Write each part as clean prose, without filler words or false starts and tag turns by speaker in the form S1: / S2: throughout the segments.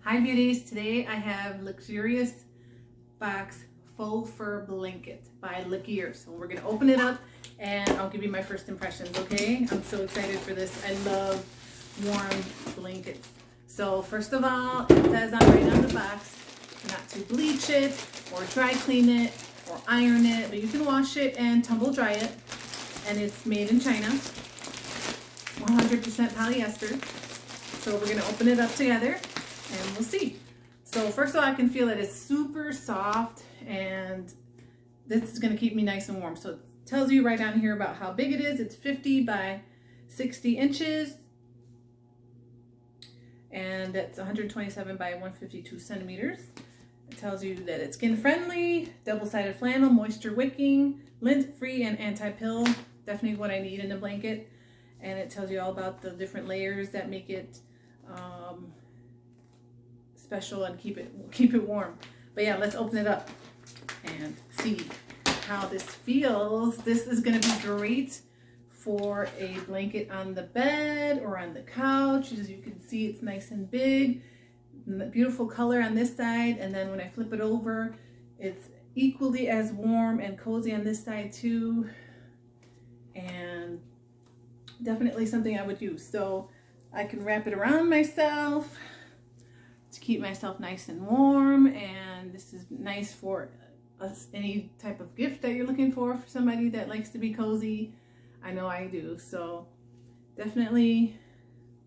S1: Hi beauties, today I have Luxurious Box Faux Fur Blanket by Elegear. So we're going to open it up and I'll give you my first impressions, okay? I'm so excited for this. I love warm blankets. So first of all, it says right on the box not to bleach it or dry clean it or iron it, but you can wash it and tumble dry it. And it's made in China, 100% polyester. So we're going to open it up together and we'll see. So first of all, I can feel that it's super soft and this is going to keep me nice and warm. So it tells you right down here about how big it is. It's 50 by 60 inches and it's 127 by 152 centimeters. It tells you that it's skin friendly, double-sided flannel, moisture wicking, lint free, and anti-pill. Definitely what I need in a blanket. And it tells you all about the different layers that make it special and keep it warm. But yeah, let's open it up and see how this feels. This is going to be great for a blanket on the bed or on the couch. As you can see, it's nice and big. Beautiful color on this side, and then when I flip it over, it's equally as warm and cozy on this side too, and definitely something I would use. So I can wrap it around myself to keep myself nice and warm, and this is nice for any type of gift that you're looking for somebody that likes to be cozy. I know I do. So definitely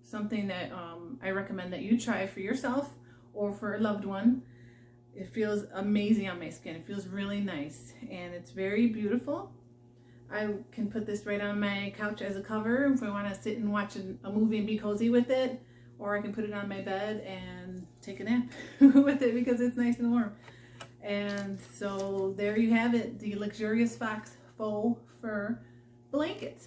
S1: something that I recommend that you try for yourself or for a loved one. It feels amazing on my skin. It feels really nice and it's very beautiful. I can put this right on my couch as a cover if I want to sit and watch a movie and be cozy with it, or I can put it on my bed and take a nap with it because it's nice and warm. And so there you have it, the Luxurious Box Faux Fur Blanket.